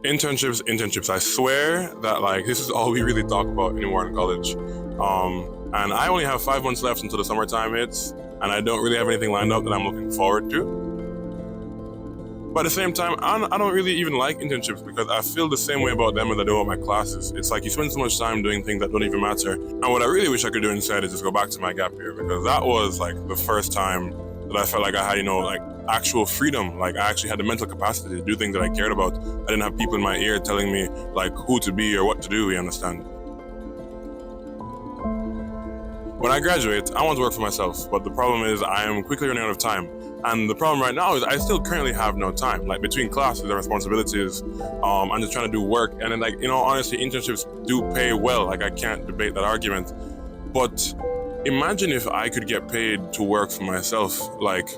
Internships. I swear that like this is all we really talk about anymore in college. And I only have 5 months left until the summertime hits, and I don't really have anything lined up that I'm looking forward to. But at the same time, I don't really even like internships because I feel the same way about them as I do about my classes. It's like you spend so much time doing things that don't even matter. And what I really wish I could do instead is just go back to my gap year, because that was like the first time that I felt like I had, like actual freedom. Like I actually had the mental capacity to do things that I cared about. I didn't have people in my ear telling me like who to be or what to do, you understand? When I graduate, I want to work for myself, but the problem is I am quickly running out of time. And the problem right now is I still currently have no time, like between classes and responsibilities, I'm just trying to do work. And then like, honestly, internships do pay well. Like I can't debate that argument. But imagine if I could get paid to work for myself. Like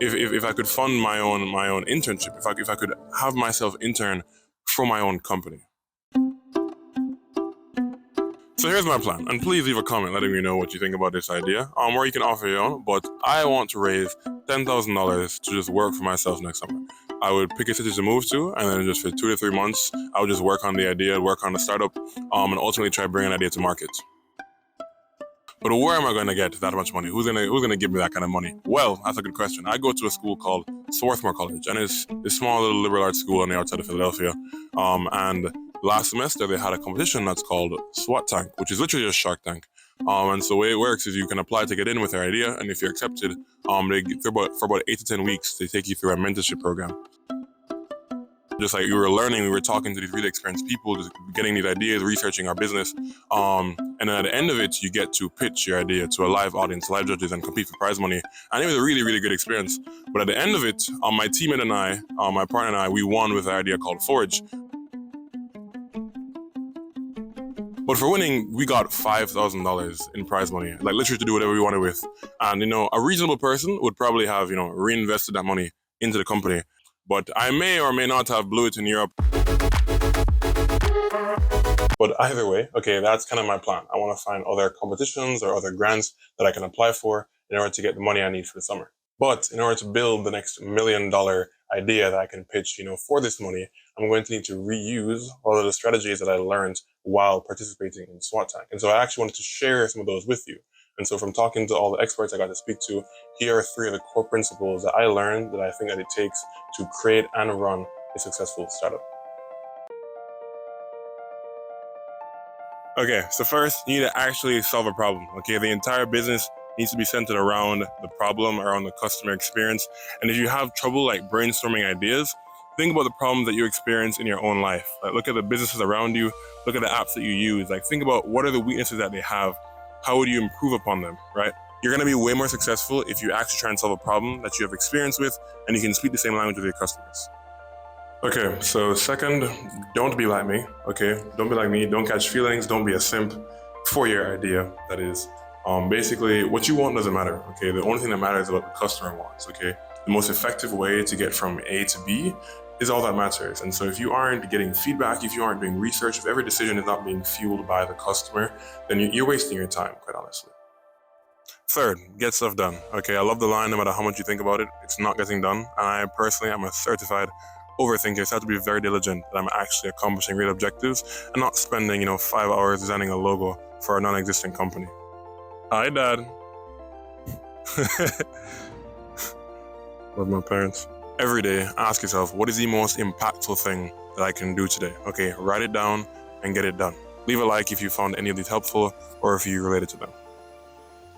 if I could fund my own internship, if I could have myself intern for my own company. So here's my plan, and please leave a comment letting me know what you think about this idea, or you can offer your own, but I want to raise $10,000 to just work for myself next summer. I would pick a city to move to, and then just for 2 to 3 months, I would just work on the idea, work on the startup, and ultimately try to bring an idea to market. But where am I going to get that much money? Who's gonna give me that kind of money? Well, that's a good question. I go to a school called Swarthmore College, and it's a small little liberal arts school on the outside of Philadelphia, and last semester, they had a competition that's called SWAT Tank, which is literally a Shark Tank. And so the way it works is you can apply to get in with your idea, and if you're accepted, for about 8 to 10 weeks, they take you through a mentorship program. Just like we were learning, we were talking to these really experienced people, just getting these ideas, researching our business. And then at the end of it, you get to pitch your idea to a live audience, live judges, and compete for prize money. And it was a really, really good experience. But at the end of it, my teammate and I, my partner and I, we won with an idea called Forge. But for winning, we got $5,000 in prize money, like literally to do whatever we wanted with. And, a reasonable person would probably have, reinvested that money into the company. But I may or may not have blew it in Europe. But either way, okay, that's kind of my plan. I want to find other competitions or other grants that I can apply for in order to get the money I need for the summer. But in order to build the next $1 million idea that I can pitch, for this money, I'm going to need to reuse all of the strategies that I learned while participating in SWAT Tank. And so I actually wanted to share some of those with you. And so from talking to all the experts I got to speak to, here are 3 of the core principles that I learned that I think that it takes to create and run a successful startup. Okay, so first, you need to actually solve a problem. Okay, the entire business needs to be centered around the problem, around the customer experience. And if you have trouble like brainstorming ideas, think about the problems that you experience in your own life. Like look at the businesses around you, look at the apps that you use. Like think about what are the weaknesses that they have, how would you improve upon them, right? You're gonna be way more successful if you actually try and solve a problem that you have experience with and you can speak the same language with your customers. Okay, so second, don't be like me, okay? Don't be like me, don't catch feelings, don't be a simp for your idea, that is. Basically, what you want doesn't matter, okay? The only thing that matters is what the customer wants, okay? The most effective way to get from A to B is all that matters. And so if you aren't getting feedback, if you aren't doing research, if every decision is not being fueled by the customer, then you're wasting your time, quite honestly. Third, get stuff done, okay? I love the line, no matter how much you think about it, it's not getting done. And I personally am a certified overthinker, so I have to be very diligent that I'm actually accomplishing real objectives and not spending, 5 hours designing a logo for a non-existent company. Hi, Dad. Love my parents. Every day, ask yourself, what is the most impactful thing that I can do today? Okay, write it down and get it done. Leave a like if you found any of these helpful or if you related to them.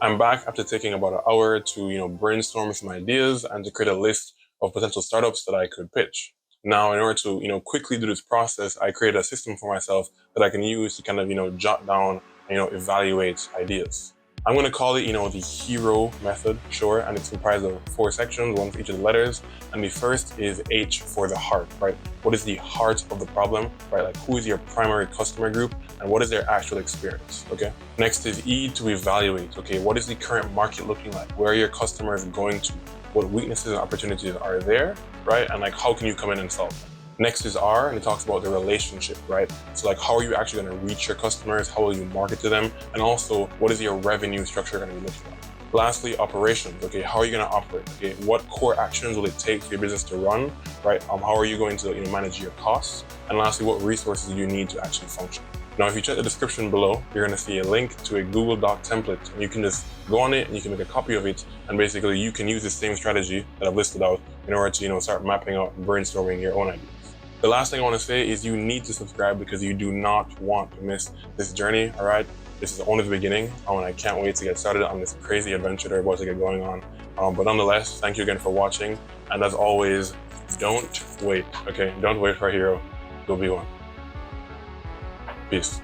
I'm back after taking about an hour to, brainstorm some ideas and to create a list of potential startups that I could pitch. Now, in order to, quickly do this process, I created a system for myself that I can use to kind of, jot down and, evaluate ideas. I'm going to call it, the HERO method, sure, and it's comprised of 4 sections, one for each of the letters. And the first is H for the heart, right? What is the heart of the problem, right? Like who is your primary customer group and what is their actual experience, okay? Next is E to evaluate, okay? What is the current market looking like? Where are your customers going to? What weaknesses and opportunities are there, right? And like, how can you come in and solve them? Next is R, and it talks about the relationship, right? So like, how are you actually going to reach your customers? How will you market to them? And also, what is your revenue structure going to be looking like? Lastly, operations. Okay, how are you going to operate? Okay, what core actions will it take for your business to run? Right? How are you going to manage your costs? And lastly, what resources do you need to actually function? Now, if you check the description below, you're going to see a link to a Google Doc template, and you can just go on it and you can make a copy of it, and basically you can use the same strategy that I've listed out in order to start mapping out and brainstorming your own ideas. The last thing I want to say is you need to subscribe because you do not want to miss this journey. All right. This is only the beginning, and I can't wait to get started on this crazy adventure that we're about to get going on. But nonetheless, thank you again for watching. And as always, don't wait, okay? Don't wait for a hero. You'll be one. Peace.